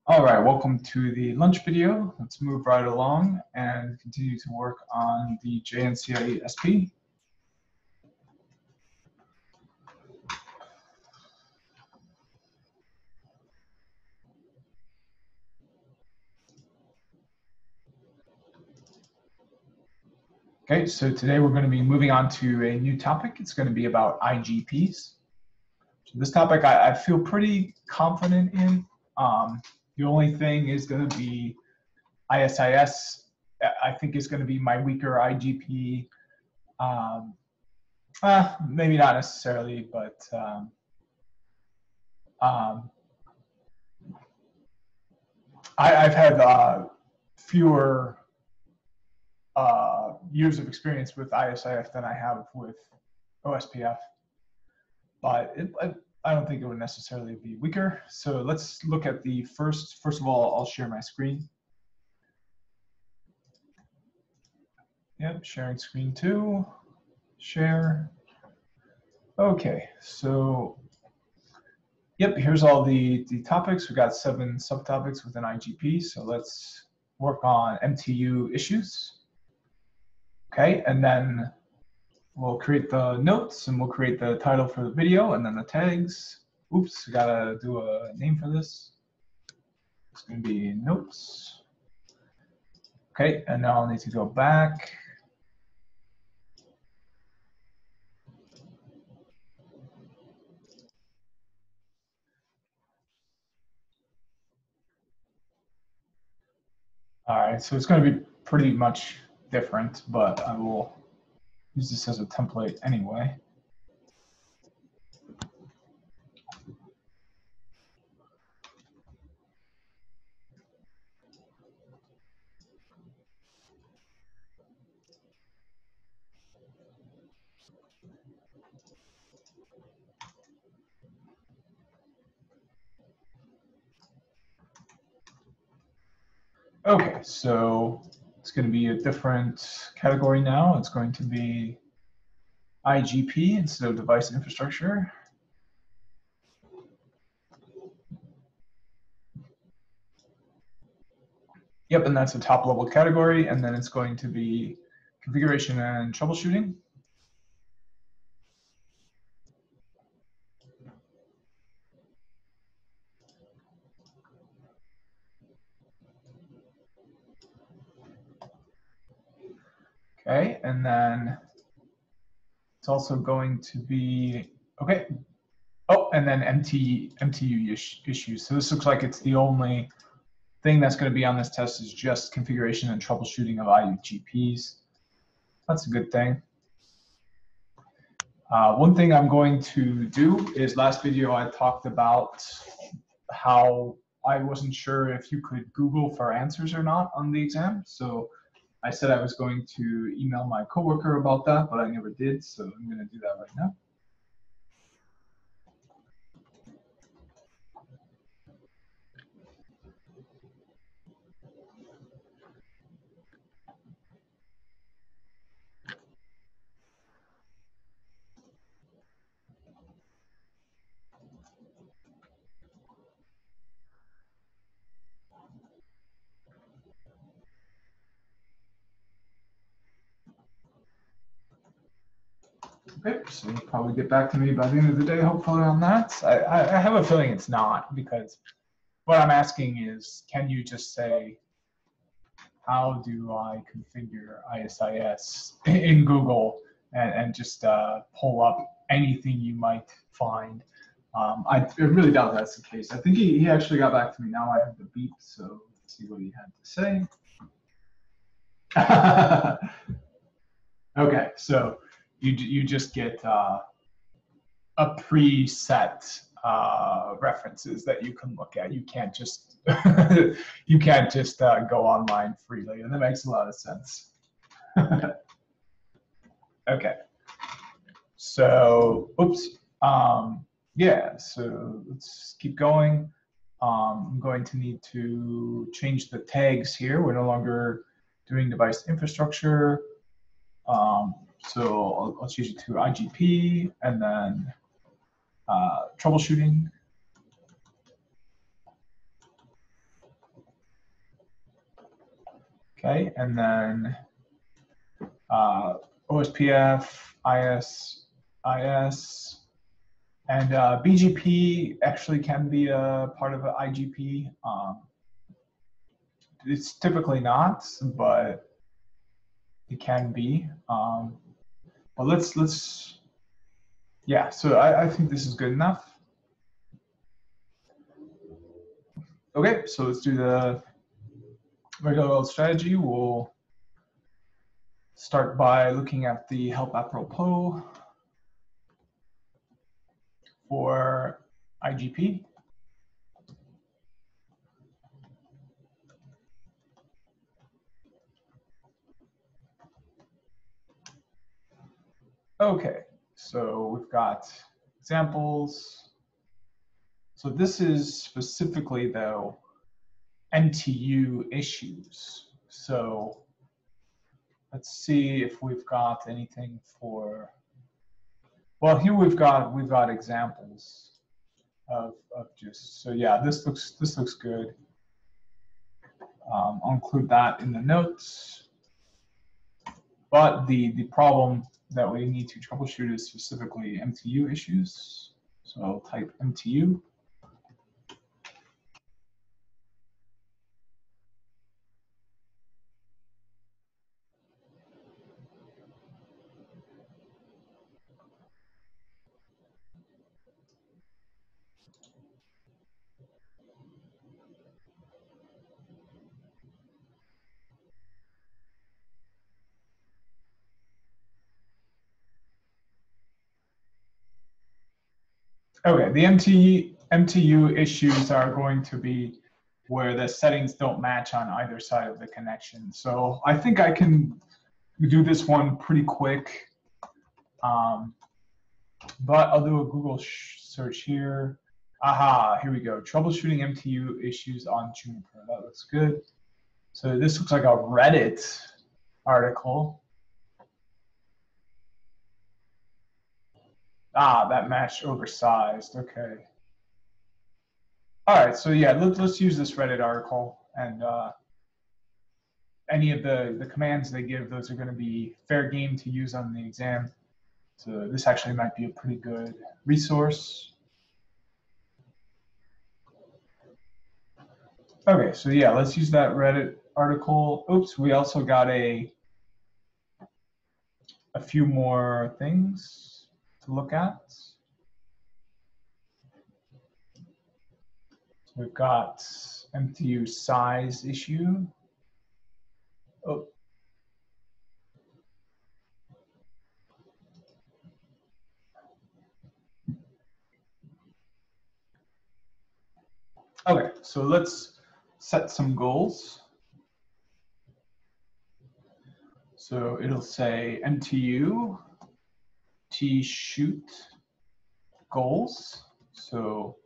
All right, welcome to the lunch video. Let's move right along and continue to work on the JNCIE-SP. Okay, so today we're going to be moving on to a new topic. It's going to be about IGPs. So this topic I feel pretty confident in. The only thing is going to be ISIS. I think is going to be my weaker IGP. Maybe not necessarily, but I've had fewer years of experience with ISIF than I have with OSPF, but I don't think it would necessarily be weaker. So let's look at the first of all, I'll share my screen. Yep, sharing screen 2, share. Okay, so yep, here's all the topics. We've got 7 subtopics within IGP. So let's work on MTU issues. Okay, and then we'll create the notes and we'll create the title for the video and then the tags. Oops, we gotta do a name for this. It's gonna be notes. Okay, and now I'll need to go back. All right, so it's gonna be pretty much different, but I will use this as a template anyway. Okay, so it's going to be a different category now. It's going to be IGP instead of device infrastructure. Yep, and that's a top level category. And then it's going to be configuration and troubleshooting. Okay, and then it's also going to be, okay. Oh, and then MTU issues. So this looks like it's the only thing that's going to be on this test is just configuration and troubleshooting of IGPs. That's a good thing. One thing I'm going to do is last video I talked about how I wasn't sure if you could Google for answers or not on the exam. So I said I was going to email my coworker about that, but I never did. So I'm going to do that right now. Okay, so you'll probably get back to me by the end of the day, hopefully on that. I have a feeling it's not, because what I'm asking is, can you just say, how do I configure ISIS in Google and just pull up anything you might find? I really doubt that's the case. I think he actually got back to me. Now I have the beep, so let's see what he had to say. Okay, so you just get a preset references that you can look at. You can't just you can't just go online freely, and that makes a lot of sense. Okay, so oops, yeah. So let's keep going. I'm going to need to change the tags here. We're no longer doing device infrastructure. So I'll change it to IGP and then troubleshooting. Okay, and then OSPF, IS, and BGP actually can be a part of an IGP. It's typically not, but it can be. But let's yeah. So I think this is good enough. Okay, so let's do the regular old strategy. We'll start by looking at the help apropos for IGP. Okay, so we've got examples. So this is specifically, though, MTU issues. So let's see if we've got anything for, well, here we've got examples of just, so yeah, this looks good. I'll include that in the notes. But the problem that we need to troubleshoot is specifically MTU issues. So I'll type MTU. Okay, the MTU issues are going to be where the settings don't match on either side of the connection. So I think I can do this one pretty quick. But I'll do a Google search here. Aha, here we go. Troubleshooting MTU issues on Juniper. That looks good. So this looks like a Reddit article. Ah, that matched oversized. Okay. All right. So yeah, let's use this Reddit article, and any of the commands they give, those are going to be fair game to use on the exam. So this actually might be a pretty good resource. Okay, so yeah, let's use that Reddit article. Oops, we also got a few more things to look at. So we've got MTU size issue. Oh. Okay, so let's set some goals. So it'll say MTU shoot goals. So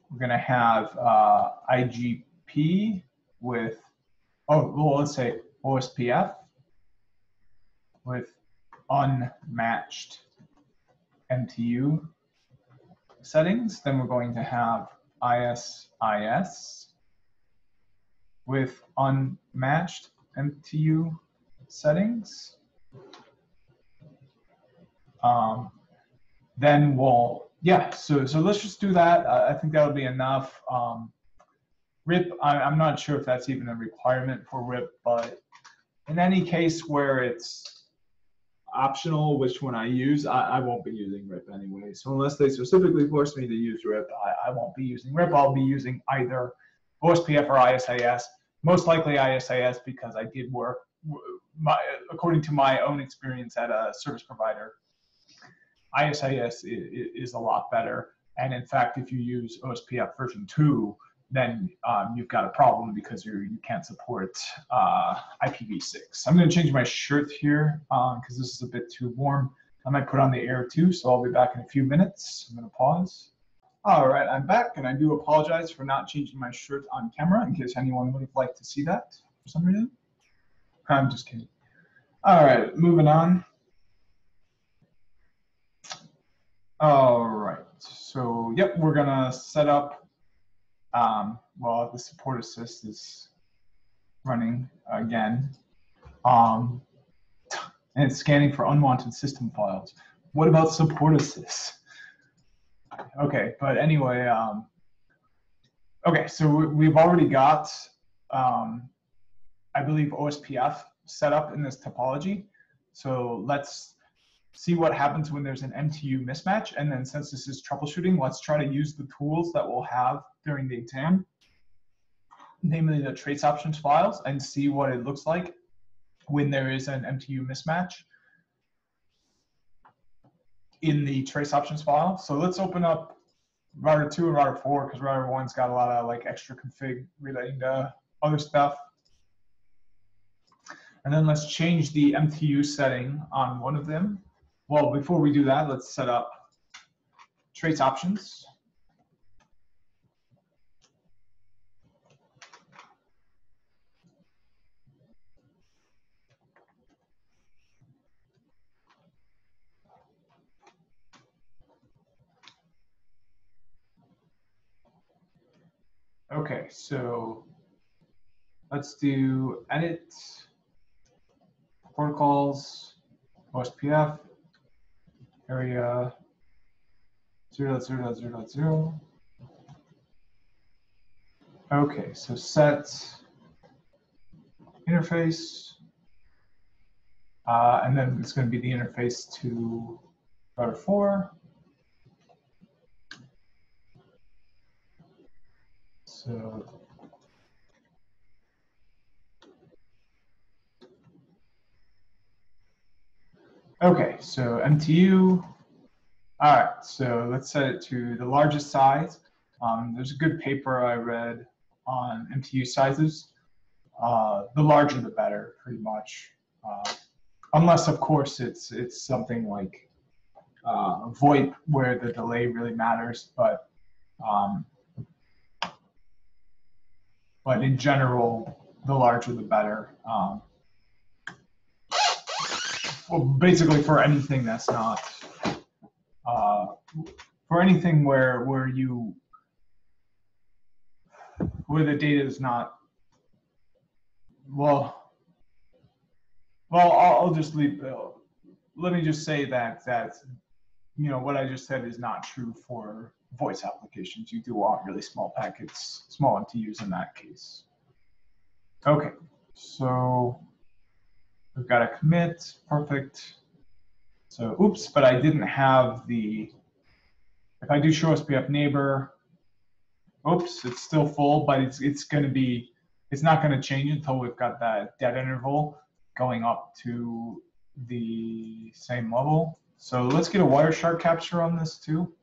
we're going to have IGP with, oh, well, let's say OSPF with unmatched MTU settings. Then we're going to have IS with unmatched MTU settings. Then we'll, yeah, so let's just do that. I think that'll be enough. RIP, I'm not sure if that's even a requirement for RIP, but in any case where it's optional which one I use, I won't be using RIP anyway. So unless they specifically force me to use RIP, I won't be using RIP. I'll be using either OSPF or ISIS, most likely ISIS because I did work, according to my own experience at a service provider, ISIS is a lot better. And in fact, if you use OSPF version 2, then you've got a problem because you can't support IPv6. I'm going to change my shirt here because this is a bit too warm. I might put on the air too, so I'll be back in a few minutes. I'm going to pause. All right, I'm back, and I do apologize for not changing my shirt on camera in case anyone would have liked to see that for some reason. I'm just kidding. All right, moving on. All right, so yep, we're gonna set up, well, the support assist is running again. And it's scanning for unwanted system files. What about support assist? Okay, but anyway, okay, so we've already got, I believe, OSPF set up in this topology. So let's see what happens when there's an MTU mismatch. And then since this is troubleshooting, let's try to use the tools that we'll have during the exam, namely the trace options files, and see what it looks like when there is an MTU mismatch in the trace options file. So let's open up router 2 and router 4, because router 1's got a lot of like extra config relating to other stuff. And then let's change the MTU setting on one of them. Well, before we do that, let's set up trace options. Okay, so let's do edit, protocols, OSPF, area 0.0.0.0. Okay, so set interface, and then it's going to be the interface to router 4. So okay, so MTU. All right, so let's set it to the largest size. There's a good paper I read on MTU sizes. The larger the better, pretty much. Unless, of course, it's something like VoIP where the delay really matters. But in general, the larger the better. Well, basically for anything that's not, for anything where the data is not, well, I'll just leave. Let me just say that what I just said is not true for voice applications. You do want really small packets, small MTUs in that case. Okay, so we've got a commit, perfect. So oops, but I didn't have the, if I do show OSPF neighbor, oops, it's still full, but it's not gonna change until we've got that dead interval going up to the same level. So let's get a Wireshark capture on this too.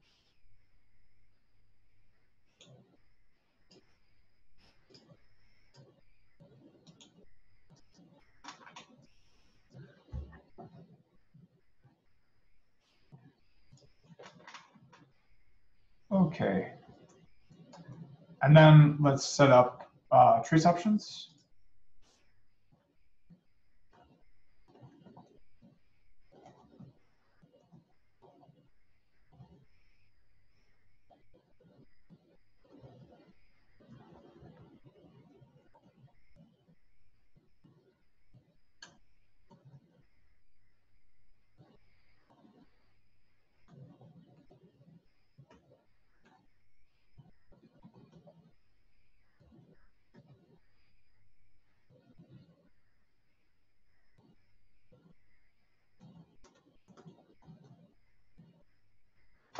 Okay. And then let's set up trace options.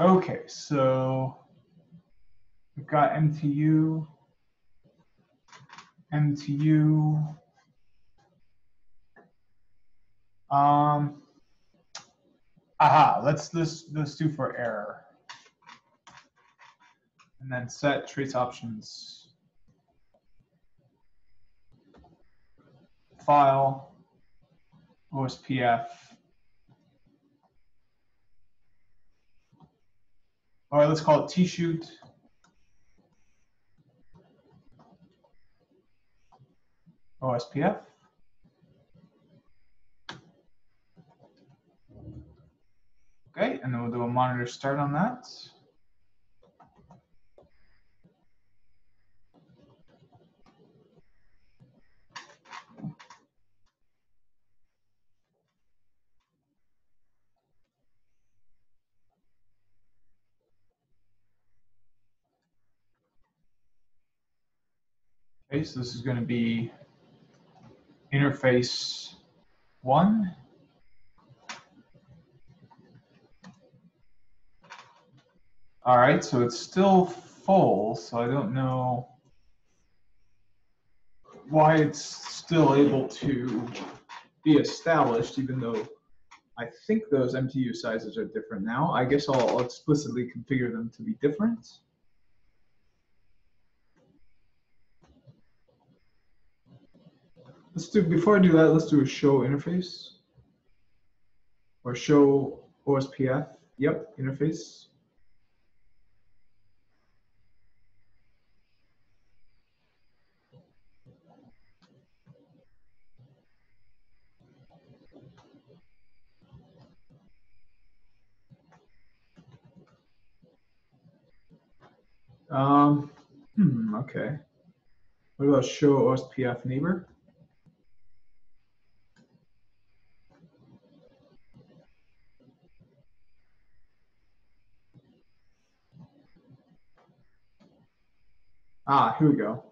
Okay, so we've got MTU. Let's do for error. And then set trace options file, OSPF. All right, let's call it tshoot. OSPF. Okay, and then we'll do a monitor start on that. Okay, so this is going to be interface 1. All right, so it's still full, so I don't know why it's still able to be established, even though I think those MTU sizes are different now. I guess I'll explicitly configure them to be different. Before I do that, let's do a show interface. Or show OSPF. Yep, interface. Okay. What about show OSPF neighbor? Ah, here we go.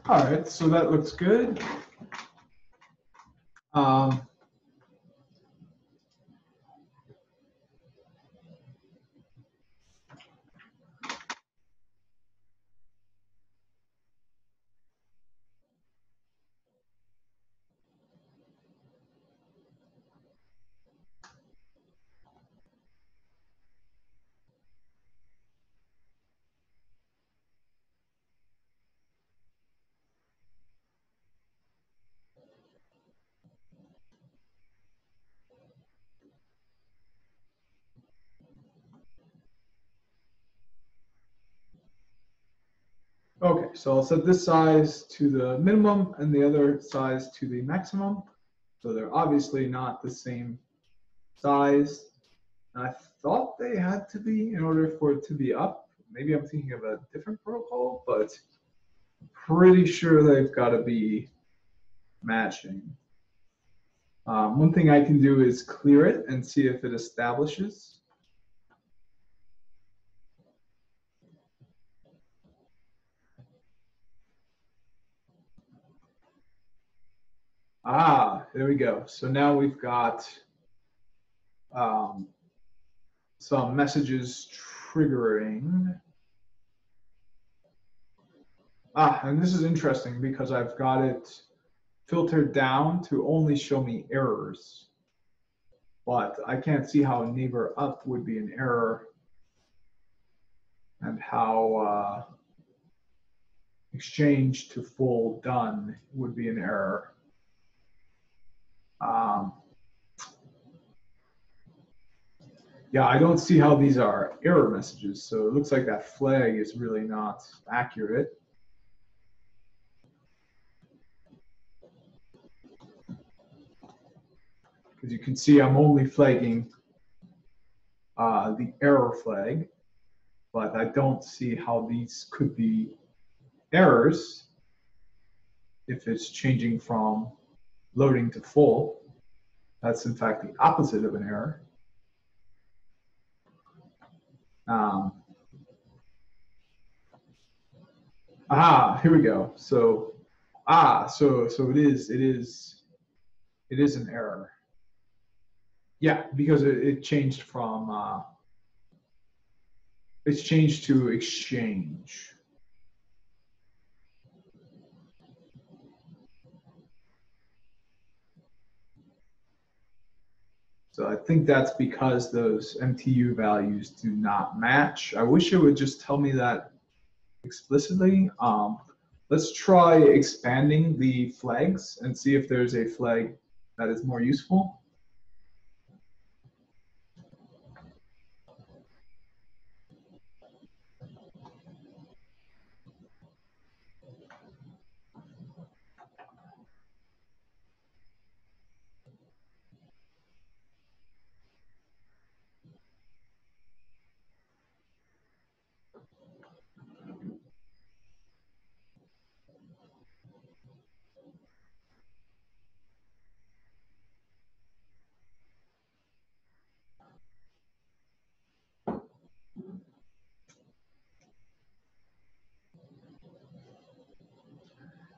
All right, so that looks good. Um, Okay, so I'll set this size to the minimum and the other size to the maximum. So they're obviously not the same size. I thought they had to be in order for it to be up. Maybe I'm thinking of a different protocol, but I'm pretty sure they've got to be matching. One thing I can do is clear it and see if it establishes. Ah, there we go. So now we've got some messages triggering. Ah, and this is interesting because I've got it filtered down to only show me errors. But I can't see how neighbor up would be an error and how exchange to full done would be an error. Yeah, I don't see how these are error messages. So it looks like that flag is really not accurate. Because you can see I'm only flagging the error flag, but I don't see how these could be errors if it's changing from loading to full. That's in fact the opposite of an error. Here we go. So, so it is an error. Yeah, because it changed from it's changed to exchange. So I think that's because those MTU values do not match. I wish it would just tell me that explicitly. Let's try expanding the flags and see if there's a flag that is more useful.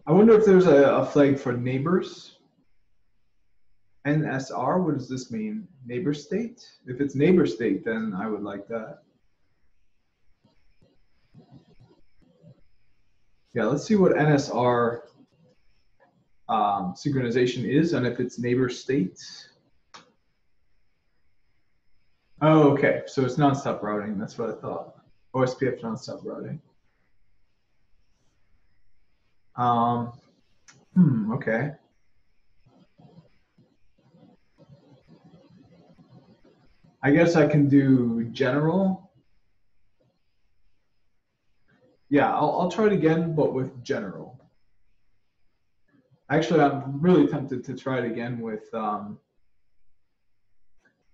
I wonder if there's a flag for neighbors. NSR, what does this mean? Neighbor state? If it's neighbor state, then I would like that. Yeah, let's see what NSR synchronization is and if it's neighbor state. Oh, okay. So it's nonstop routing. That's what I thought. OSPF nonstop routing. Okay. I guess I can do general. Yeah, I'll try it again, but with general. Actually, I'm really tempted to try it again with,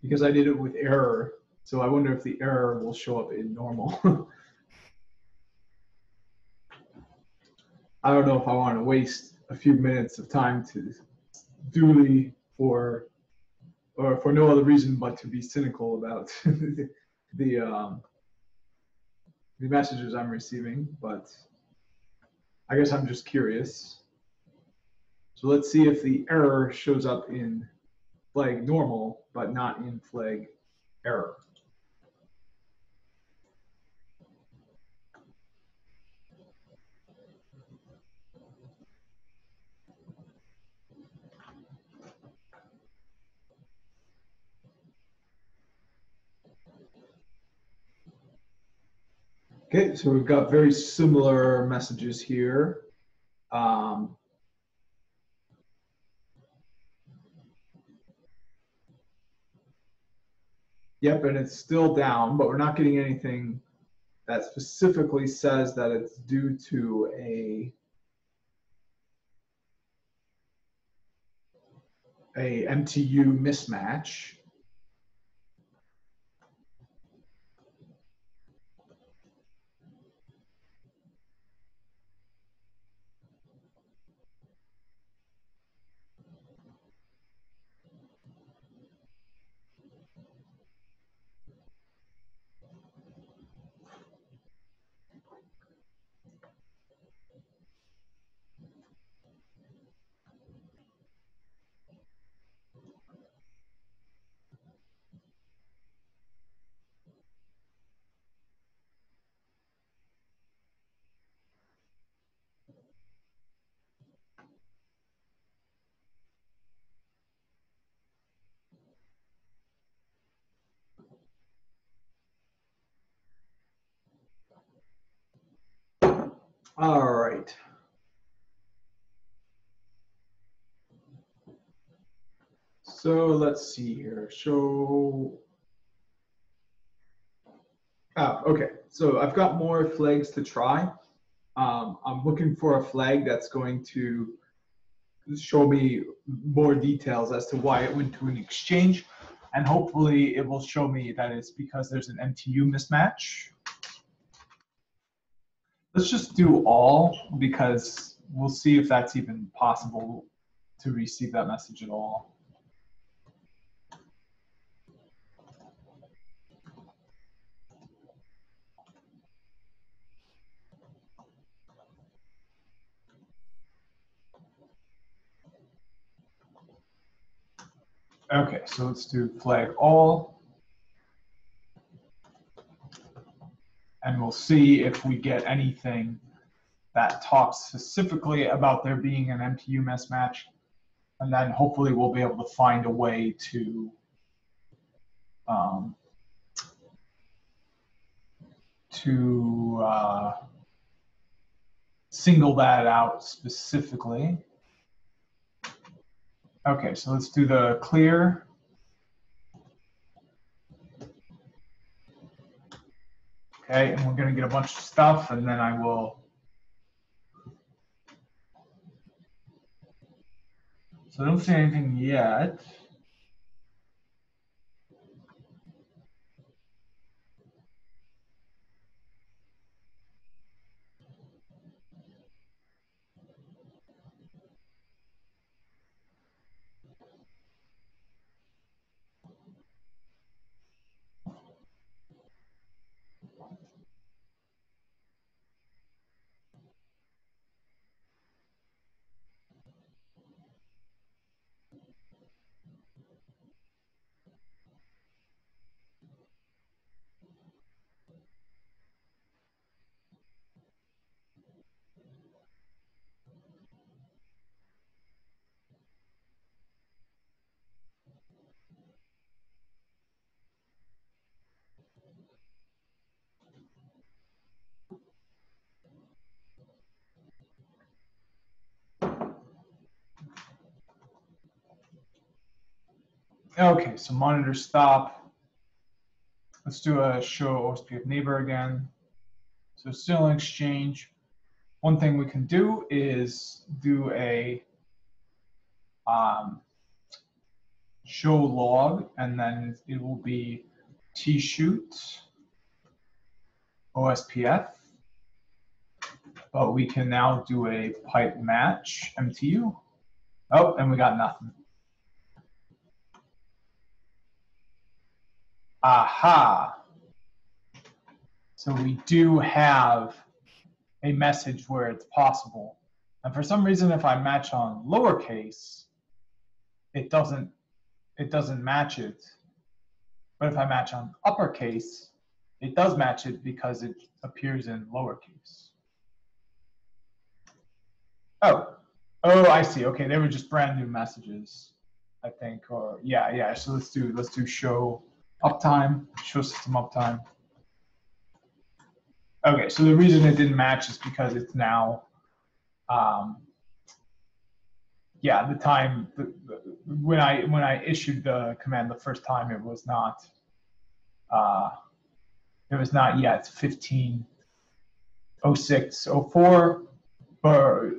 because I did it with error. So I wonder if the error will show up in normal. I don't know if I want to waste a few minutes of time to duly or for no other reason but to be cynical about the messages I'm receiving. But I guess I'm just curious. So let's see if the error shows up in flag normal, but not in flag error. Okay, so we've got very similar messages here. Yep, and it's still down, but we're not getting anything that specifically says that it's due to a MTU mismatch. All right. So let's see here. Okay. So I've got more flags to try. I'm looking for a flag that's going to show me more details as to why it went to an exchange. And hopefully it will show me that it's because there's an MTU mismatch. Let's just do all because we'll see if that's even possible to receive that message at all. Okay, so let's do flag all. And we'll see if we get anything that talks specifically about there being an MTU mismatch. And then hopefully we'll be able to find a way to single that out specifically. Okay, so let's do the clear. Okay, and we're going to get a bunch of stuff, and then I will. So I don't see anything yet. Okay, so monitor stop. Let's do a show OSPF neighbor again. So still an exchange. One thing we can do is do a show log, and then it will be tshoot OSPF. But we can now do a pipe match MTU. Oh, and we got nothing. Aha. So we do have a message where it's possible. And for some reason, if I match on lowercase, it doesn't match it. But if I match on uppercase, it does match it because it appears in lowercase. Oh, I see. Okay, they were just brand new messages, I think. Or yeah. So let's do show uptime, show system uptime. Okay, so the reason it didn't match is because it's now, the time when I issued the command the first time, it was not yet 15:06:04,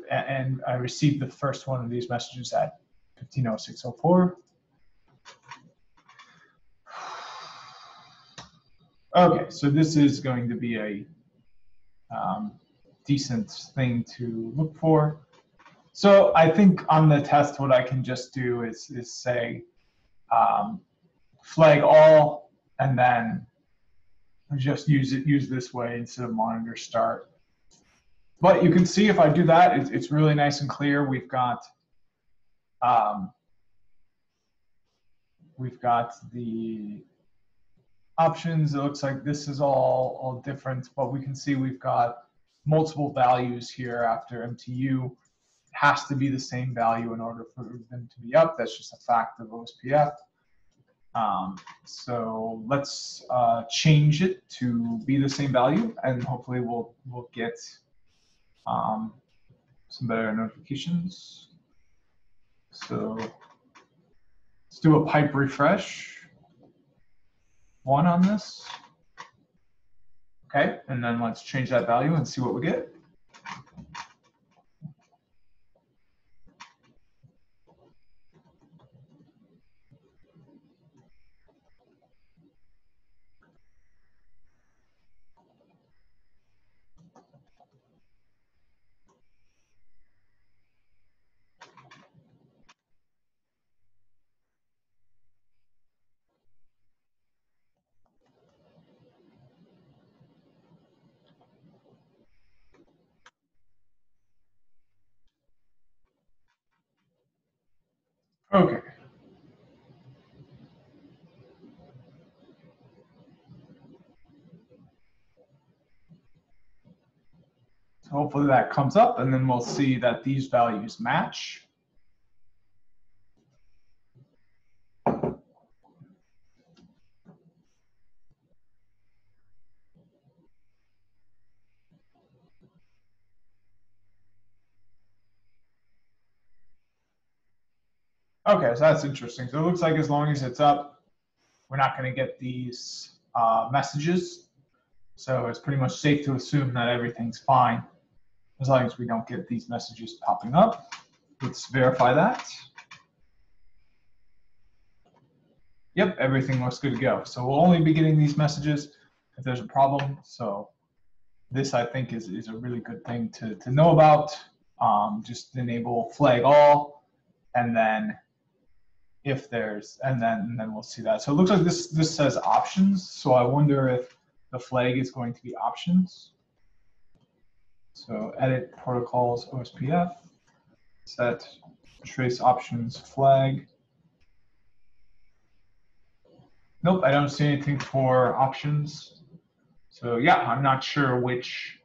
and I received the first one of these messages at 15:06:04. Okay, so this is going to be a decent thing to look for. So I think on the test, what I can just do is say flag all, and then just use this way instead of monitor start. But you can see if I do that, it's really nice and clear. We've got the options. It looks like this is all different, but we can see we've got multiple values here after MTU. It has to be the same value in order for them to be up. That's just a fact of OSPF. So let's change it to be the same value, and hopefully we'll get some better notifications. So let's do a pipe refresh. 1 on this. Okay, and then let's change that value and see what we get. Okay. So hopefully that comes up, and then we'll see that these values match. Okay, so that's interesting. So it looks like as long as it's up, we're not going to get these messages. So it's pretty much safe to assume that everything's fine as long as we don't get these messages popping up. Let's verify that. Yep, everything looks good to go. So we'll only be getting these messages if there's a problem. So this, I think, is a really good thing to know about. Just enable flag all, and then if there's, and then we'll see that. So it looks like this says options. So I wonder if the flag is going to be options. So edit protocols OSPF, set trace options flag. Nope, I don't see anything for options. So yeah, I'm not sure which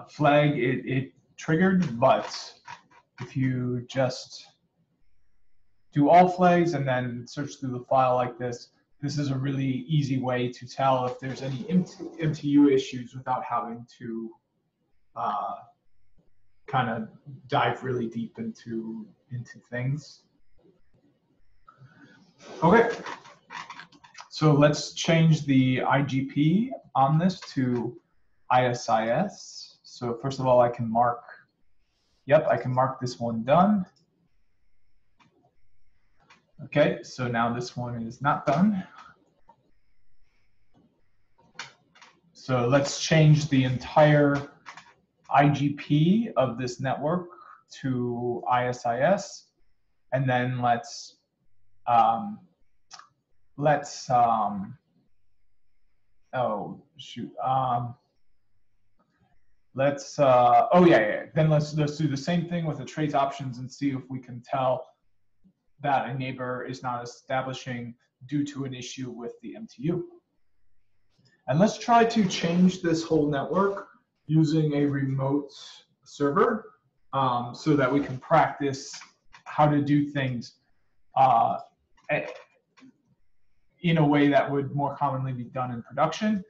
flag it triggered, but if you just do all flags and then search through the file like this, this is a really easy way to tell if there's any MTU issues without having to kind of dive really deep into things. Okay, so let's change the IGP on this to ISIS. So first of all, I can mark, yep, I can mark this one done. Okay, so now this one is not done. So let's change the entire IGP of this network to ISIS, and then let's oh shoot, oh yeah, then let's do the same thing with the trace options and see if we can tell that a neighbor is not establishing due to an issue with the MTU. And let's try to change this whole network using a remote server so that we can practice how to do things in a way that would more commonly be done in production.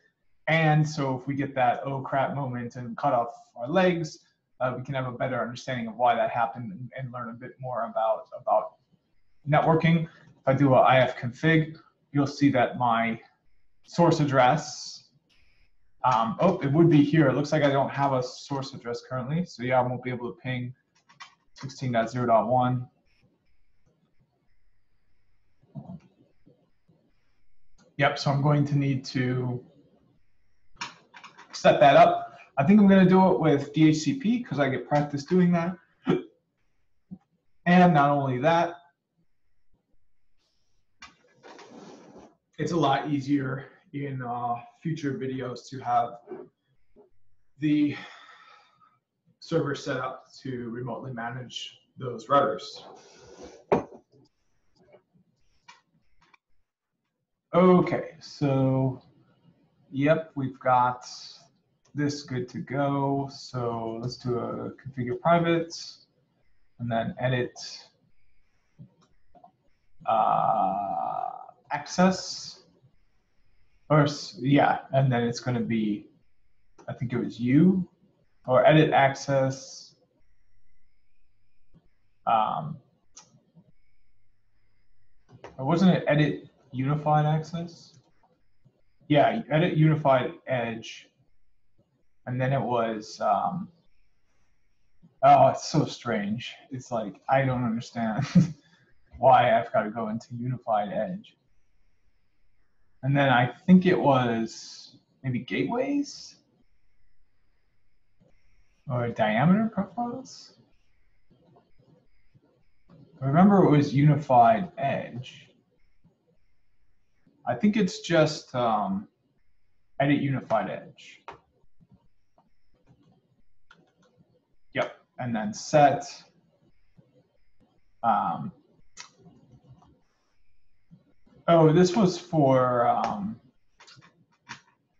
And so if we get that oh crap moment and cut off our legs, we can have a better understanding of why that happened and learn a bit more about networking. If I do a ifconfig, you'll see that my source address, oh, it would be here. It looks like I don't have a source address currently. So yeah, I won't be able to ping 16.0.1. Yep, so I'm going to need to set that up. I think I'm going to do it with DHCP because I get practice doing that. And not only that, it's a lot easier in future videos to have the server set up to remotely manage those routers. Okay, so yep, we've got this good to go. So let's do a configure private and then edit access. Or yeah, and then it's going to be, I think it was you, or edit access. Or wasn't it edit unified access? Yeah, edit unified edge. And then it was, oh, it's so strange. It's like, I don't understand why I've got to go into unified edge. And then I think it was maybe gateways or diameter profiles. I remember it was unified edge. I think it's just edit unified edge. Yep, and then set. Oh, this was for,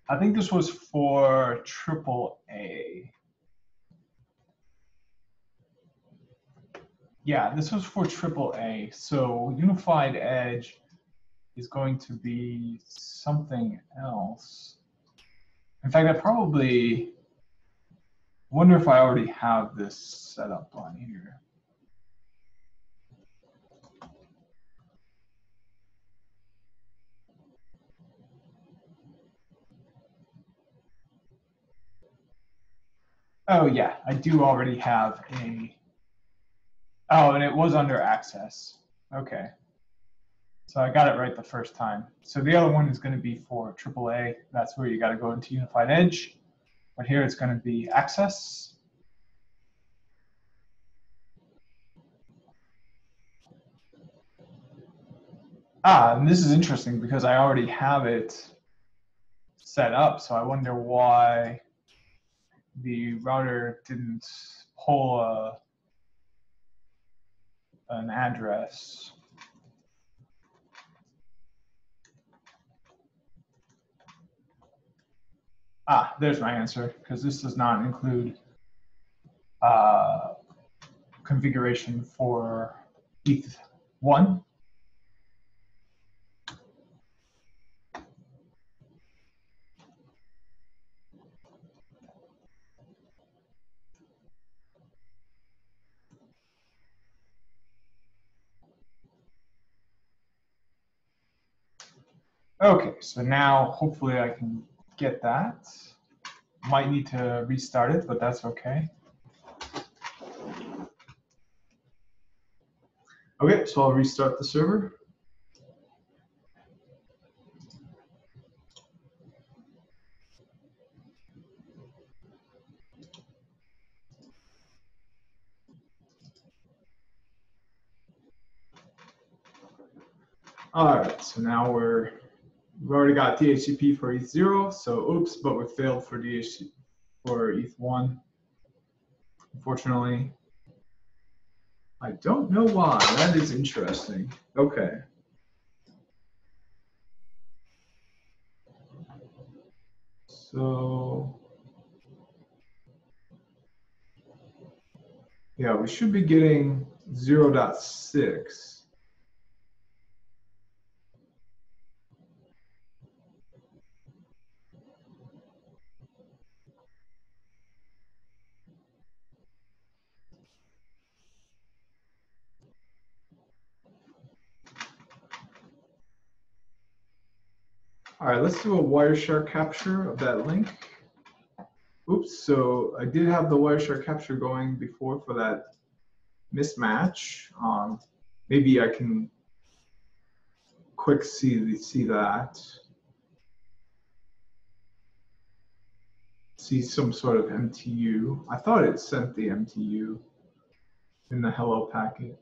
I think this was for AAA. Yeah, this was for AAA. So unified edge is going to be something else. In fact, I probably wonder if I already have this set up on here. Oh yeah, I do already have a, oh, and it was under access. Okay. So I got it right the first time. So the other one is going to be for AAA. That's where you got to go into unified edge. But here it's going to be access. And this is interesting because I already have it set up. So I wonder why the router didn't pull an address. There's my answer, because this does not include configuration for ETH1. Okay, so now hopefully I can get that. Might need to restart it, but that's okay. Okay, so I'll restart the server. All right, so now we've already got DHCP for ETH0, so oops, but we failed for DHCP for ETH1. Unfortunately, I don't know why. That is interesting. Okay. So yeah, we should be getting 0.6. All right, let's do a Wireshark capture of that link. Oops, so I did have the Wireshark capture going before for that mismatch. Maybe I can quick see that. See some sort of MTU. I thought it sent the MTU in the hello packet.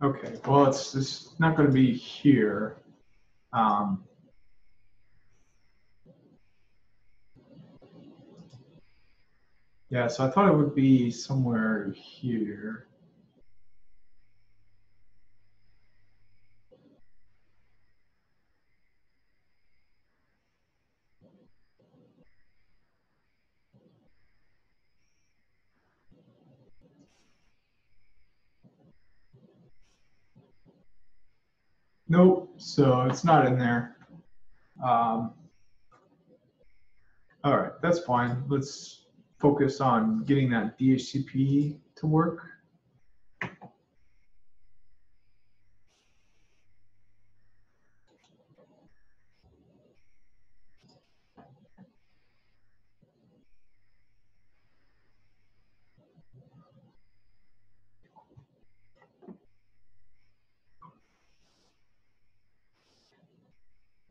Okay, well, it's not going to be here. Yeah, so I thought it would be somewhere here. Nope, so it's not in there. All right, that's fine. Let's focus on getting that DHCP to work.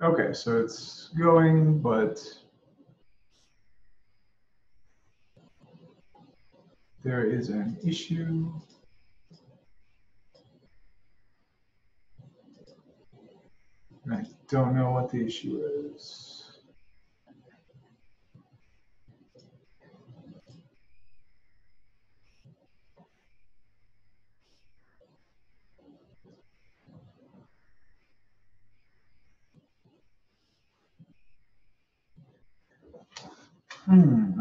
Okay, so it's going, but there is an issue. And I don't know what the issue is.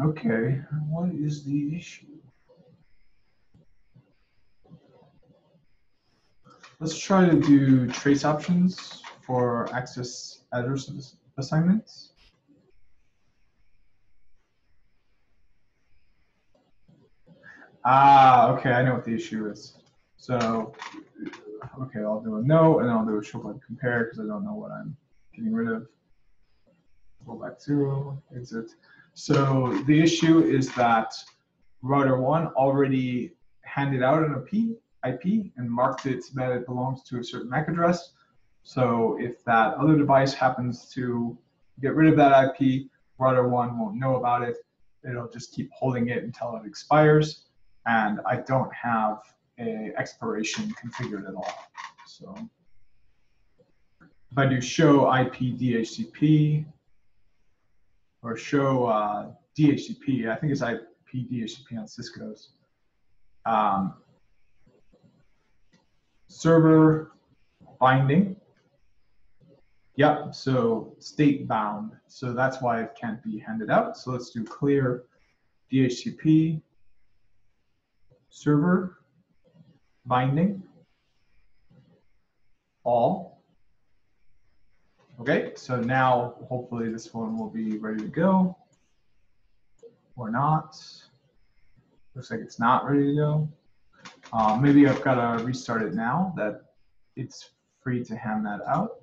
Okay, what is the issue? Let's try to do trace options for access address assignments. Ah, okay, I know what the issue is. So, okay, I'll do a no, and I'll do a show by compare because I don't know what I'm getting rid of. Go back 0, exit. So the issue is that router 1 already handed out an IP and marked it that it belongs to a certain MAC address. So if that other device happens to get rid of that IP, router 1 won't know about it. It'll just keep holding it until it expires. And I don't have a expiration configured at all. So if I do show IP DHCP or show DHCP, I think it's IP DHCP on Cisco's. Server binding. Yep, so state bound. So that's why it can't be handed out. So let's do clear DHCP server binding all. Okay, so now hopefully this one will be ready to go or not. Looks like it's not ready to go. Maybe I've got to restart it now that it's free to hand that out.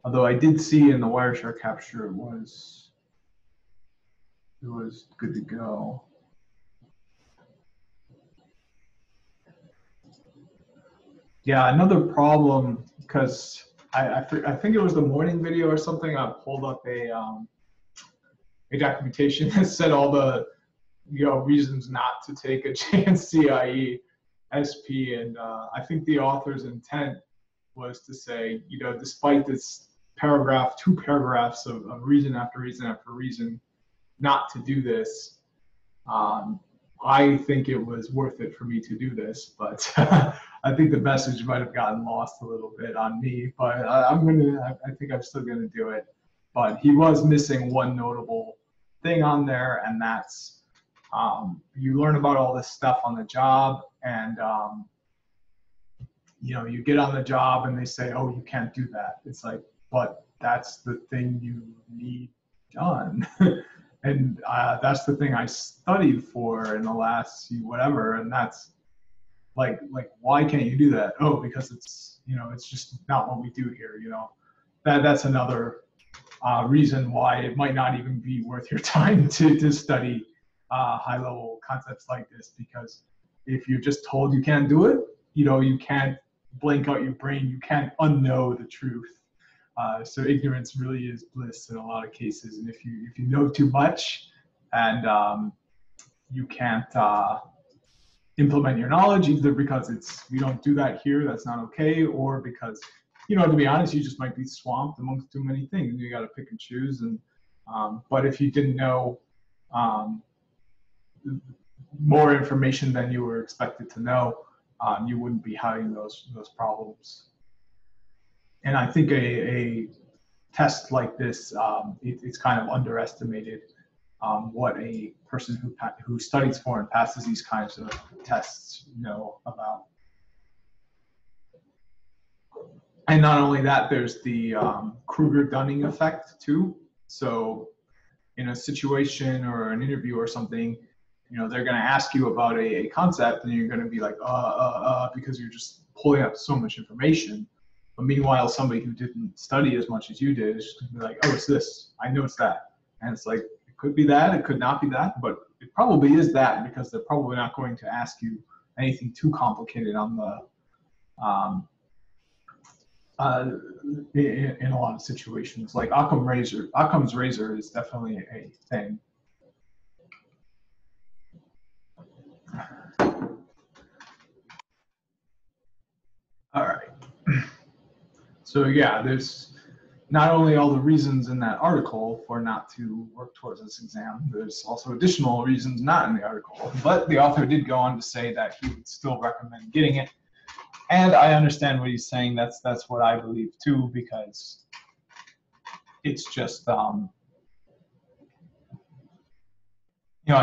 Although I did see in the Wireshark Capture it was good to go. Yeah, another problem, because I think it was the morning video or something, I pulled up a documentation that said all the reasons not to take a JNCIE-SP, and I think the author's intent was to say, despite this paragraph, 2 paragraphs of reason after reason after reason not to do this, I think it was worth it for me to do this, but I think the message might have gotten lost a little bit on me, but I think I'm still gonna do it. But he was missing one notable thing on there, and that's you learn about all this stuff on the job, and you get on the job and they say, oh, you can't do that. It's like, but that's the thing you need done. And that's the thing I studied for in the last whatever, and that's like why can't you do that? Oh, because it's it's just not what we do here. That's another reason why it might not even be worth your time to study high-level concepts like this, because if you're just told you can't do it, you can't blank out your brain, you can't unknow the truth. So ignorance really is bliss in a lot of cases, and if you know too much and you can't implement your knowledge, either because we don't do that here, that's not okay, or because to be honest, you just might be swamped amongst too many things. You got to pick and choose, and but if you didn't know more information than you were expected to know, you wouldn't be having those problems. And I think a test like this, it's kind of underestimated what a person who studies for and passes these kinds of tests know about. And not only that, there's the Kruger-Dunning effect too. So in a situation or an interview or something, they're going to ask you about a concept, and you're going to be like, because you're just pulling up so much information. But meanwhile, somebody who didn't study as much as you did is just going to be like, oh, it's this. I know it's that. And it's like, it could be that, it could not be that, but it probably is that, because they're probably not going to ask you anything too complicated on the in a lot of situations. Like Occam's razor is definitely a thing. All right. So yeah, there's not only all the reasons in that article for not to work towards this exam, there's also additional reasons not in the article. But the author did go on to say that he would still recommend getting it. And I understand what he's saying. That's what I believe too, because it's just, as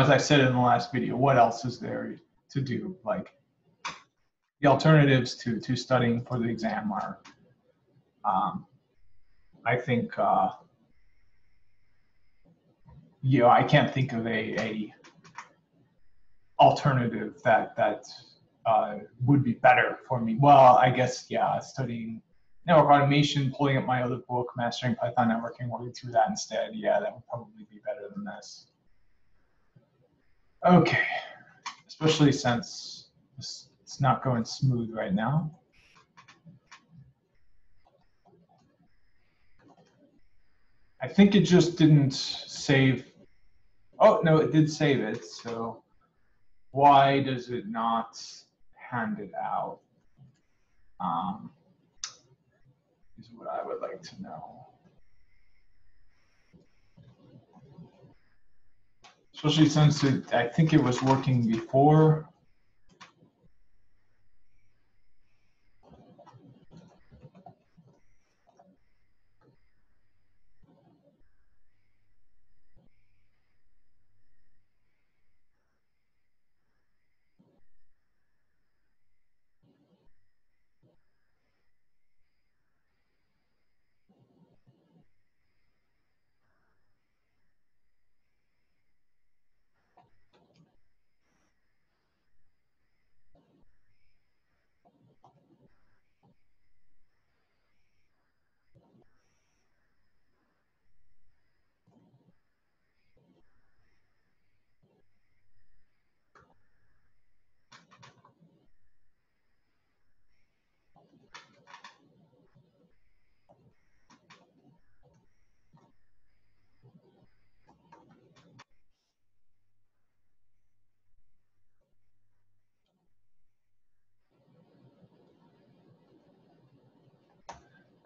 I said in the last video, what else is there to do? Like, the alternatives to studying for the exam are, I think, I can't think of a alternative that would be better for me. Well, I guess, yeah, studying network automation, pulling up my other book, Mastering Python Networking, working through that instead. Yeah, that would probably be better than this. Okay, especially since it's not going smooth right now. I think it just didn't save. Oh, no, it did save it. So why does it not hand it out? Is what I would like to know. Especially since I think it was working before.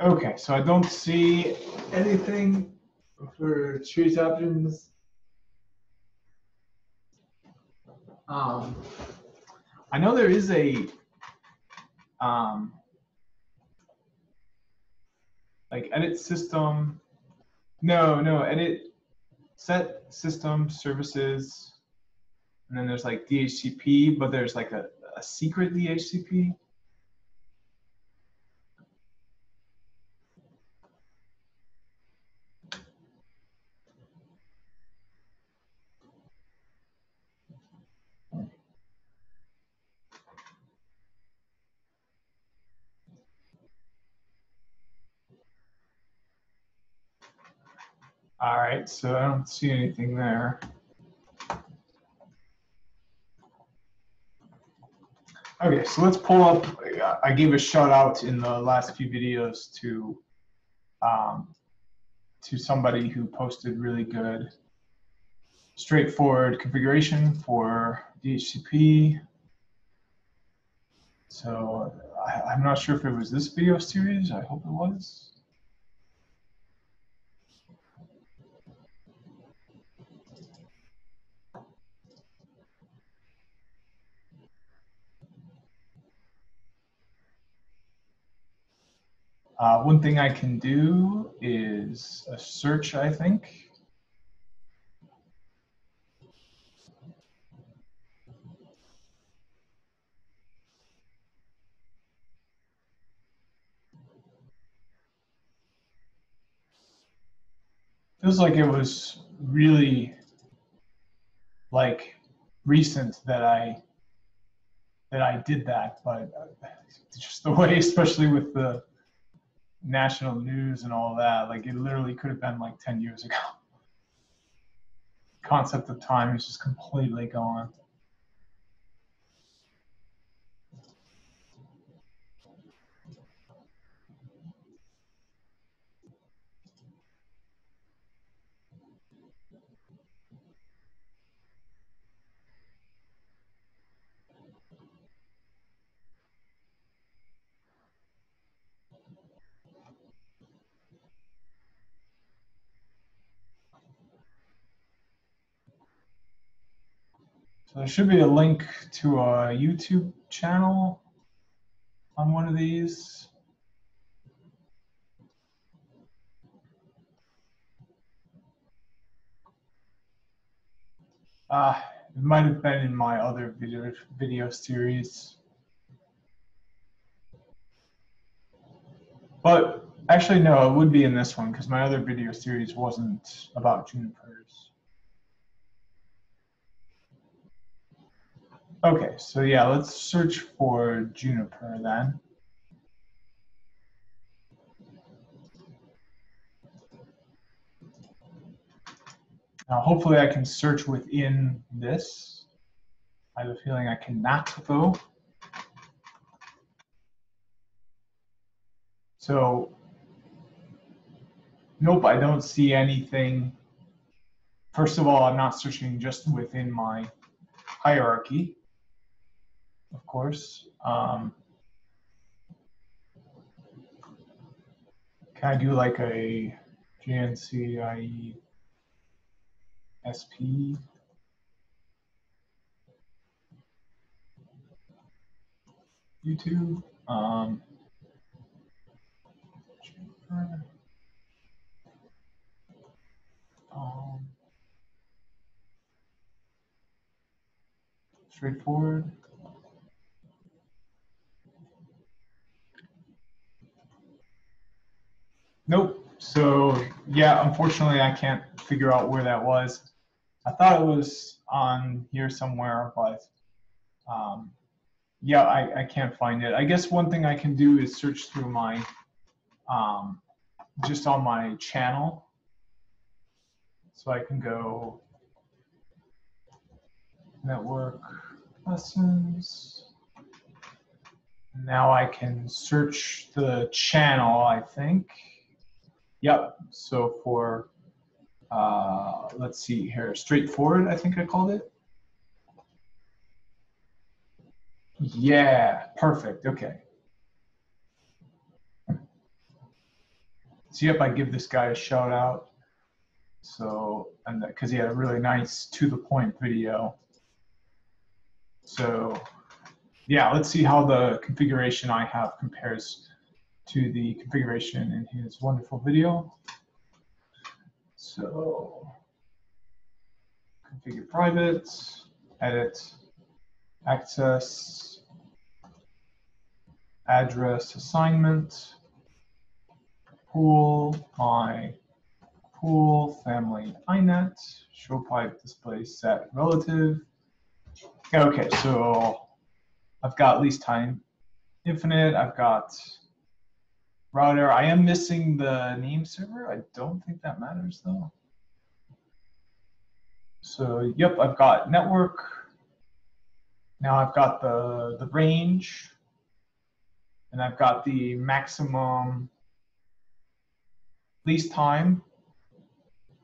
Okay, so I don't see anything for trace options. I know there is a like edit system. No, edit set system services, and then there's like DHCP, but there's like a secret DHCP. All right, so I don't see anything there. Okay, so let's pull up. I gave a shout out in the last few videos to somebody who posted really good, straightforward configuration for DHCP. So I'm not sure if it was this video series. I hope it was. One thing I can do is a search, I think. Feels like it was really like recent that I did that, but just the way, especially with the national news and all that, like it literally could have been like 10 years ago. Concept of time is just completely gone. So there should be a link to a YouTube channel on one of these. It might have been in my other video series. But actually, no, it would be in this one because my other video series wasn't about junipers. Okay, so yeah, let's search for juniper then. Now, hopefully I can search within this. I have a feeling I cannot, though. So, nope, I don't see anything. First of all, I'm not searching just within my hierarchy, of course. Can I do like a JNCIE-SP? YouTube. Straightforward. Nope. So yeah, unfortunately, I can't figure out where that was. I thought it was on here somewhere, but yeah, I can't find it. I guess one thing I can do is search through my just on my channel. So I can go network lessons. Now I can search the channel, I think. Yep, so for, let's see here, straightforward, I think I called it. Yeah, perfect, okay. So yep, I give this guy a shout out. So, and because he had a really nice to-the-point video. So yeah, let's see how the configuration I have compares to the configuration in his wonderful video. So configure private, edit, access, address assignment, pool, my pool, family inet, show pipe display set relative. Okay, so I've got least time infinite, I've got router. I am missing the name server. I don't think that matters though. So yep, I've got network. Now I've got the range, and I've got the maximum least time,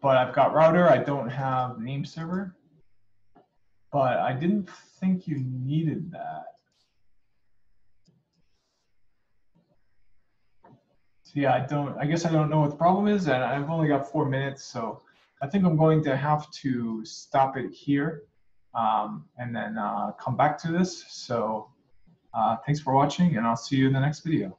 but I've got router. I don't have name server, but I didn't think you needed that. So yeah, I guess I don't know what the problem is, and I've only got 4 minutes, so I think I'm going to have to stop it here and then come back to this. So thanks for watching, and I'll see you in the next video.